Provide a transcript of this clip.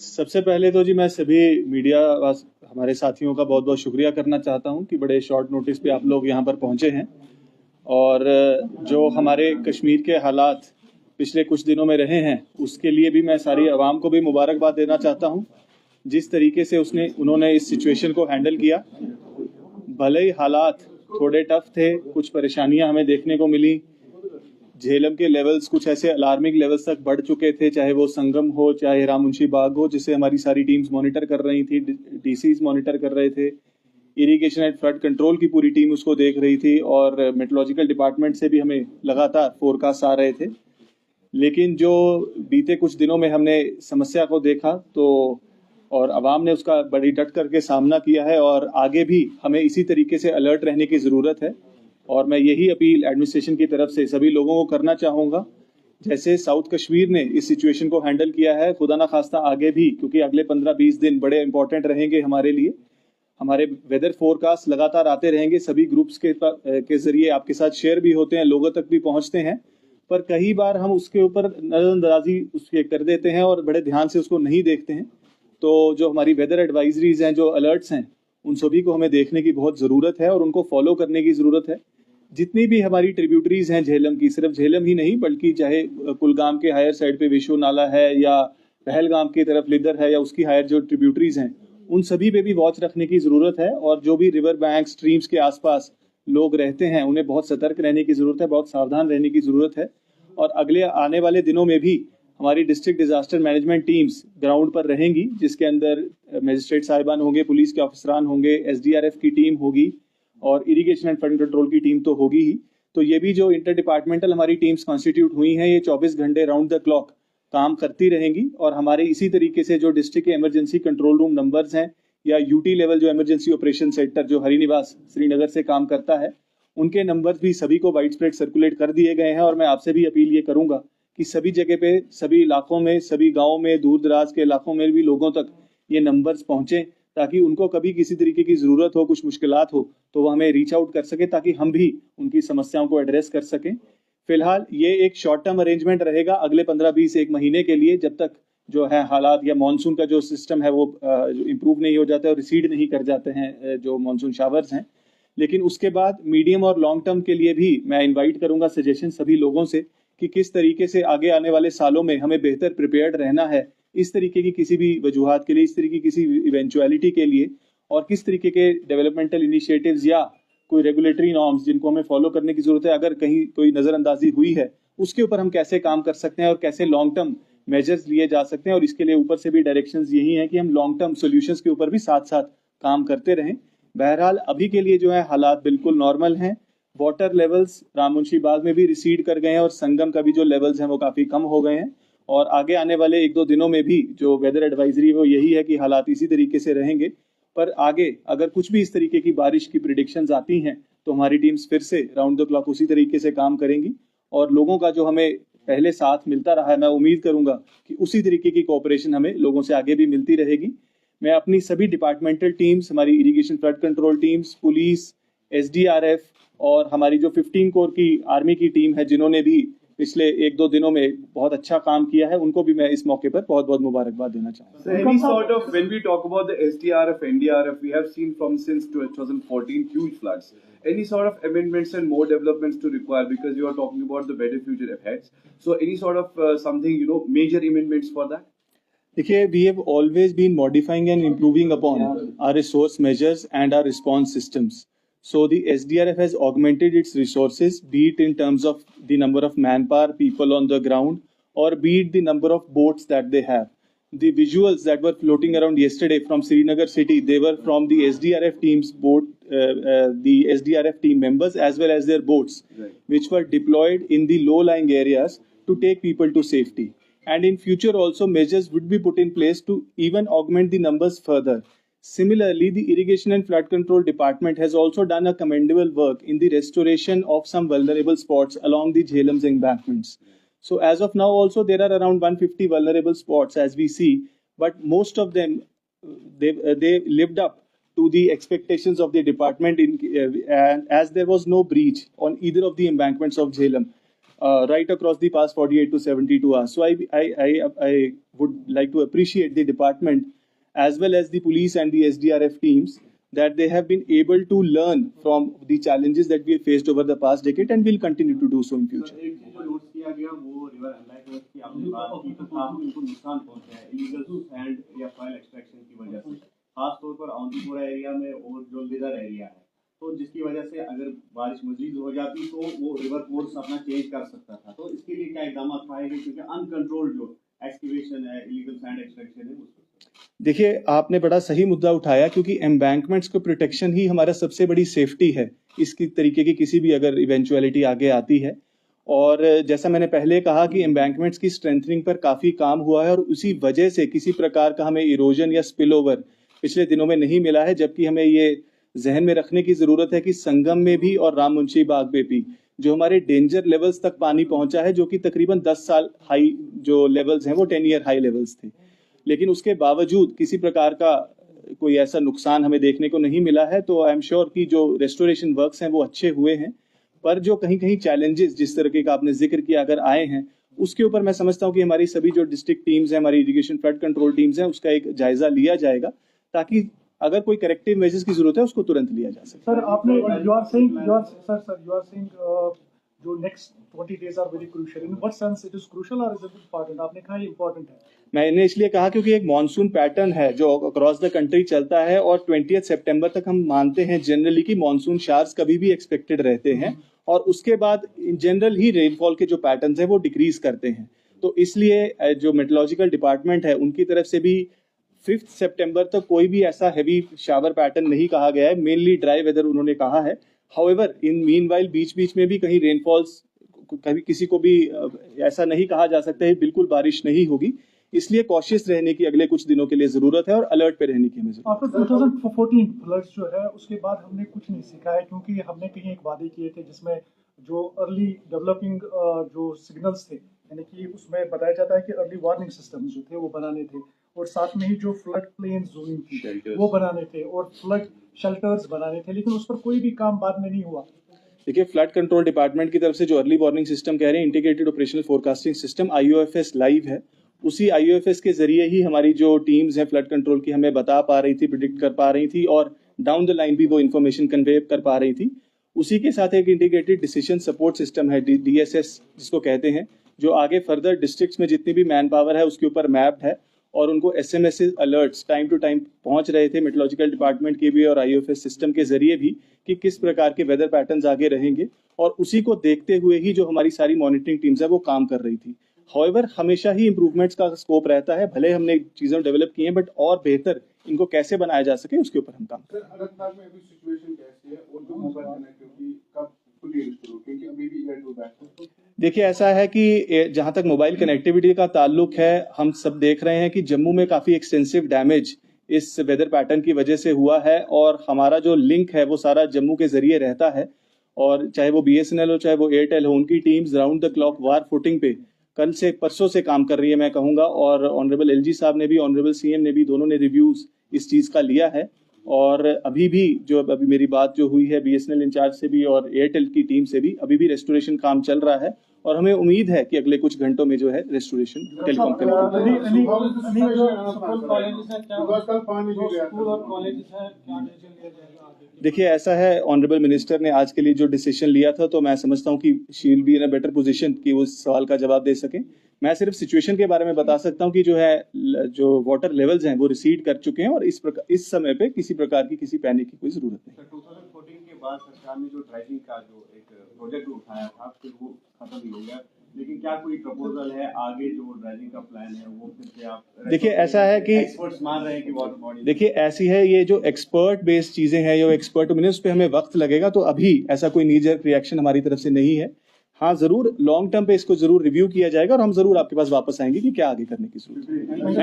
सबसे पहले तो जी मैं सभी मीडिया हमारे साथियों का बहुत बहुत शुक्रिया करना चाहता हूं कि बड़े शॉर्ट नोटिस पे आप लोग यहां पर पहुंचे हैं। और जो हमारे कश्मीर के हालात पिछले कुछ दिनों में रहे हैं उसके लिए भी मैं सारी आवाम को भी मुबारकबाद देना चाहता हूं। जिस तरीके से उन्होंने इस सिचुएशन को हैंडल किया, भले ही हालात थोड़े टफ थे, कुछ परेशानियां हमें देखने को मिली, झेलम के लेवल्स कुछ ऐसे अलार्मिंग लेवल्स तक बढ़ चुके थे, चाहे वो संगम हो चाहे रामुंशी बाग हो, जिसे हमारी सारी टीम्स मॉनिटर कर रही थी, डीसीज मॉनिटर कर रहे थे, इरिगेशन एंड फ्लड कंट्रोल की पूरी टीम उसको देख रही थी और मेट्रोलॉजिकल डिपार्टमेंट से भी हमें लगातार फोरकास्ट आ रहे थे। लेकिन जो बीते कुछ दिनों में हमने समस्या को देखा तो और आवाम ने उसका बड़ी डट करके सामना किया है और आगे भी हमें इसी तरीके से अलर्ट रहने की ज़रूरत है। और मैं यही अपील एडमिनिस्ट्रेशन की तरफ से सभी लोगों को करना चाहूँगा, जैसे साउथ कश्मीर ने इस सिचुएशन को हैंडल किया है, खुदा ना खास्ता आगे भी, क्योंकि अगले 15-20 दिन बड़े इंपॉर्टेंट रहेंगे हमारे लिए। हमारे वेदर फोरकास्ट लगातार आते रहेंगे, सभी ग्रुप्स के जरिए आपके साथ शेयर भी होते हैं, लोगों तक भी पहुंचते हैं, पर कई बार हम उसके ऊपर नजरअंदाजी उसके कर देते हैं और बड़े ध्यान से उसको नहीं देखते हैं। तो जो हमारी वेदर एडवाइजरीज हैं, जो अलर्ट्स हैं, उन सभी को हमें देखने की बहुत ज़रूरत है और उनको फॉलो करने की ज़रूरत है। जितनी भी हमारी ट्रिब्यूटरीज हैं झेलम की, सिर्फ झेलम ही नहीं बल्कि चाहे कुलगाम के हायर साइड पे विशु नाला है या पहलगाम की तरफ लिदर है या उसकी हायर जो ट्रिब्यूटरीज हैं, उन सभी पे भी वॉच रखने की ज़रूरत है। और जो भी रिवर बैंक स्ट्रीम्स के आसपास लोग रहते हैं उन्हें बहुत सतर्क रहने की ज़रूरत है, बहुत सावधान रहने की ज़रूरत है। और अगले आने वाले दिनों में भी हमारी district disaster management teams ground पर रहेंगी, जिसके अंदर मजिस्ट्रेट साहिबान होंगे, पुलिस के ऑफिसरान होंगे, एसडीआरएफ की टीम होगी और इरिगेशन एंड फ्लड कंट्रोल की टीम तो होगी ही। तो ये भी जो इंटर डिपार्टमेंटल हमारी टीम्स कॉन्स्टिट्यूट हुई हैं, ये 24 घंटे राउंड द क्लॉक काम करती रहेंगी। और हमारे इसी तरीके से जो डिस्ट्रिक्ट के इमरजेंसी कंट्रोल रूम नंबर्स हैं या यूटी लेवल जो इमरजेंसी ऑपरेशन सेंटर जो हरिनिवास श्रीनगर से काम करता है, उनके नंबर्स भी सभी को वाइड स्प्रेड सर्कुलेट कर दिए गए हैं। और मैं आपसे भी अपील ये करूंगा कि सभी जगह पे, सभी इलाकों में, सभी गाँव में, दूर दराज के इलाकों में भी लोगों तक ये नंबर्स पहुंचे, ताकि उनको कभी किसी तरीके की जरूरत हो, कुछ मुश्किलात हो, तो वो हमें रीच आउट कर सके, ताकि हम भी उनकी समस्याओं को एड्रेस कर सकें। फिलहाल ये एक शॉर्ट टर्म अरेंजमेंट रहेगा अगले 15-20 एक महीने के लिए, जब तक जो है हालात या मानसून का जो सिस्टम है वो इम्प्रूव नहीं हो जाता है और रिसीड नहीं कर जाते हैं जो मानसून शावर्स हैं। लेकिन उसके बाद मीडियम और लॉन्ग टर्म के लिए भी मैं इन्वाइट करूंगा सजेशन सभी लोगों से कि किस तरीके से आगे आने वाले सालों में हमें बेहतर प्रिपेयर्ड रहना है इस तरीके की किसी भी वजूहात के लिए, इस तरीके की किसी इवेंचुअलिटी के लिए, और किस तरीके के डेवलपमेंटल इनिशिएटिव्स या कोई रेगुलेटरी नॉर्म्स जिनको हमें फॉलो करने की जरूरत है, अगर कहीं कोई नजरअंदाजी हुई है, उसके ऊपर हम कैसे काम कर सकते हैं और कैसे लॉन्ग टर्म मेजर्स लिए जा सकते हैं। और इसके लिए ऊपर से भी डायरेक्शंस यही हैं कि हम लॉन्ग टर्म सोल्यूशंस के ऊपर भी साथ साथ काम करते रहें। बहरहाल अभी के लिए जो है हालात बिल्कुल नॉर्मल हैं। वाटर लेवल्स रामुंशी बाग में भी रिसीड कर गए हैं और संगम का भी जो लेवल्स हैं वो काफी कम हो गए हैं। और आगे आने वाले 1-2 दिनों में भी जो वेदर एडवाइजरी है वो यही है कि हालात इसी तरीके से रहेंगे। पर आगे अगर कुछ भी इस तरीके की बारिश की प्रिडिक्शंस आती हैं तो हमारी टीम्स फिर से राउंड द क्लॉक उसी तरीके से काम करेंगी। और लोगों का जो हमें पहले साथ मिलता रहा है, मैं उम्मीद करूंगा कि उसी तरीके की कोऑपरेशन हमें लोगों से आगे भी मिलती रहेगी। मैं अपनी सभी डिपार्टमेंटल टीम्स, हमारी irrigation flood control teams, police, SDRF और हमारी जो 15 कोर की आर्मी की टीम है, जिन्होंने भी पिछले 1-2 दिनों में बहुत अच्छा काम किया है, उनको भी मैं इस मौके पर बहुत बहुत मुबारकबाद देना चाहूँगा। So any sort of, when we talk about the SDRF, NDRF, we have seen from since 2014 huge floods. Any sort of amendments and more developments to require, because you are talking about the better future ahead. So any sort of something, major amendments for that? देखिए, we have always been modifying and improving upon our resource measures and our response systems. So the SDRF has augmented its resources, be it in terms of the number of manpower, people on the ground, or be it the number of boats that they have. The visuals that were floating around yesterday from Srinagar city, they were from the SDRF team's boat, the SDRF team members as well as their boats, right, which were deployed in the low-lying areas to take people to safety. And in future also measures would be put in place to even augment the numbers further. Similarly, the Irrigation and Flood Control Department has also done a commendable work in the restoration of some vulnerable spots along the Jhelam's embankments. So as of now also there are around 150 vulnerable spots as we see, but most of them, they lived up to the expectations of the department and as there was no breach on either of the embankments of Jhelum. right across the past 48 to 72 hours. So I would like to appreciate the department as well as the police and the SDRF teams that they have been able to learn from the challenges that we have faced over the past decade and will continue to do so in future. एक चीज जो note किया गया वो river embankment की आपने बात की तो काफी उनको नुकसान पहुंचा है इलीगल सैंड या सॉइल एक्सट्रैक्शन की वजह से, खास तौर पर अवंतीपुरा एरिया में और जो लिदर एरिया है, तो जिसकी वजह से अगर बारिश मजीद हो जाती तो वो रिवर कोर्स अपना चेंज कर सकता था। तो इसके लिए क्या इकदाम उठाएंगे, क्योंकि अनकंट्रोल्ड जो एक्सकवेशन है, इलीगल सैंड एक्सट्रैक्शन है, देखिए, आपने बड़ा सही मुद्दा उठाया, क्योंकि एम्बैंकमेंट्स को प्रोटेक्शन ही हमारा सबसे बड़ी सेफ्टी है इसकी तरीके की किसी भी अगर इवेंचुअलिटी आगे आती है। और जैसा मैंने पहले कहा कि एम्बैंकमेंट्स की स्ट्रेंथनिंग पर काफी काम हुआ है और उसी वजह से किसी प्रकार का हमें इरोजन या स्पिल ओवर पिछले दिनों में नहीं मिला है। जबकि हमें ये जहन में रखने की जरूरत है कि संगम में भी और राम मुंशी बाग में भी जो हमारे डेंजर लेवल्स तक पानी पहुंचा है, जो कि तकरीबन 10 साल हाई जो लेवल्स हैं वो 10 ईयर हाई लेवल्स थे, लेकिन उसके बावजूद किसी प्रकार का कोई ऐसा नुकसान हमें देखने को नहीं मिला है। तो आई एम श्योर कि जो रेस्टोरेशन वर्क्स हैं वो अच्छे हुए हैं, पर जो कहीं कहीं चैलेंजेस जिस तरह का आपने जिक्र किया अगर आए हैं, उसके ऊपर मैं समझता हूं कि हमारी सभी जो डिस्ट्रिक्ट टीम्स हैं, हमारी इरिगेशन फ्लड कंट्रोल टीम्स हैं, उसका एक जायजा लिया जाएगा ताकि अगर कोई करेक्टिव मेजर्स की जरूरत है उसको तुरंत लिया जा सके। सर आपने यू आर सेइंग जो next 20 days are very crucial, in what sense it is crucial और इज इट इंपॉर्टेंट? आपने कहा इंपॉर्टेंट है। मैंने इसलिए कहा क्योंकि एक मॉनसून पैटर्न है जो अक्रॉस द कंट्री चलता है और 20 सितंबर तक हम मानते हैं जनरली कि मॉनसून शावर्स कभी भी एक्सपेक्टेड रहते हैं और उसके बाद इन जनरल ही रेनफॉल के जो पैटर्न्स हैं वो डिक्रीज करते हैं। तो इसलिए जो मेट्रोलॉजिकल डिपार्टमेंट है उनकी तरफ से भी 5 सितंबर तक कोई भी ऐसा हैवी शावर पैटर्न नहीं कहा गया है, मेनली ड्राई वेदर उन्होंने कहा है। हाउएवर इन मीनवाइल बीच में भी कहीं रेनफॉल्स कभी किसी को भी ऐसा नहीं कहा जा सकता है बिल्कुल बारिश नहीं होगी, इसलिए कॉशियस रहने की अगले कुछ दिनों के लिए जरूरत है और अलर्ट पे रहने की हमें जरूरत है। आफ्टर 2014 फ्लड्स जो है उसके बाद हमने कुछ नहीं सीखा है, क्योंकि हमने कहीं एक वादे किए थे जिसमें जो अर्ली डेवलपिंग जो सिग्नल्स थे, यानी कि उसमें बताया जाता है कि अर्ली वार्निंग सिस्टम जो थे वो बनाने थे और साथ में ही जो फ्लड प्लेन जोनिंग थी वो बनाने थे और फ्लड शेल्टर्स बनाने थे, लेकिन उस पर कोई भी काम बाद में नहीं हुआ। देखिए, फ्लड कंट्रोल डिपार्टमेंट की तरफ से जो अर्ली वार्निंग सिस्टम कह रहे हैं, integrated operational forecasting system IOFS live है। उसी IOFS के जरिए ही हमारी जो टीम्स हैं फ्लड कंट्रोल की हमें बता पा रही थी, प्रिडिक्ट कर पा रही थी और डाउन द लाइन भी वो इन्फॉर्मेशन कन्वे कर पा रही थी। उसी के साथ एक इंटीग्रेटेड डिसीजन सपोर्ट सिस्टम है DSS जिसको कहते हैं, जो आगे फर्दर डिस्ट्रिक्ट्स में जितनी भी मैन पावर है उसके ऊपर मैप्ड है और उनको SMS alerts time to time पहुंच रहे थे मेट्रोलॉजिकल डिपार्टमेंट के भी और IOFS सिस्टम के जरिए भी कि किस प्रकार के वेदर पैटर्न्स आगे रहेंगे, और उसी को देखते हुए ही जो हमारी सारी मॉनिटरिंग टीम्स है वो काम कर रही थी। हाउएवर हमेशा ही इंप्रूवमेंट्स का स्कोप रहता है, भले हमने चीजें डेवलप की हैं बट और बेहतर इनको कैसे बनाया जा सके उसके ऊपर हम काम कर रहे हैं। अनंतनाग में अभी सिचुएशन कैसी है और जो मोबाइल कनेक्टिविटी कब फुली रिस्टोर हो, क्योंकि अभी भी इवेंट हो रहा है? देखिए, ऐसा है कि जहां तक मोबाइल कनेक्टिविटी का ताल्लुक है, हम सब देख रहे हैं कि जम्मू में काफी एक्सटेंसिव डैमेज इस वेदर पैटर्न की वजह से हुआ है और हमारा जो लिंक है वो सारा जम्मू के जरिए रहता है, और चाहे वो BSNL हो चाहे वो एयरटेल हो, उनकी teams round the clock war footing पे कल से परसों से काम कर रही है मैं कहूंगा। और ऑनरेबल LG साहब ने भी, ऑनरेबल CM ने भी, दोनों ने रिव्यूज इस चीज का लिया है। और अभी भी जो अभी मेरी बात जो हुई है BSNL इंचार्ज से भी और एयरटेल की टीम से भी, अभी भी रेस्टोरेशन काम चल रहा है और हमें उम्मीद है कि अगले कुछ घंटों में जो है रेस्टोरेशन टेलीकॉम देखिए, ऐसा है, ऑनरेबल मिनिस्टर ने आज के लिए जो डिसीजन लिया था तो मैं समझता हूं कि she will be in a better position कि उस सवाल का जवाब दे सके। मैं सिर्फ सिचुएशन के बारे में बता सकता हूं कि जो वाटर लेवल्स हैं वो रिसीड कर चुके हैं और इस समय पे किसी प्रकार की किसी पैनिक की कोई जरूरत नहीं। 2014 के बाद सरकार ने जो ड्राइविंग का जो एक प्रोजेक्ट उठाया था फिर वो खत्म ही हो गया, लेकिन क्या कोई प्रपोजल है आगे जो ड्राइविंग का प्लान है वो फिर से आप? देखिए, ऐसा है कि एक्सपर्ट्स मान रहे हैं कि वाटर बॉडी, देखिए ऐसी है, ये जो एक्सपर्ट बेस्ड चीजें हैं, जो एक्सपर्ट ओपिनियन, उस पे हमें वक्त लगेगा, तो अभी ऐसा कोई नीजर रिएक्शन हमारी तरफ से नहीं है। हाँ, जरूर लॉन्ग टर्म पे इसको जरूर रिव्यू किया जाएगा और हम जरूर आपके पास वापस आएंगे कि क्या आगे करने की जरूरत है।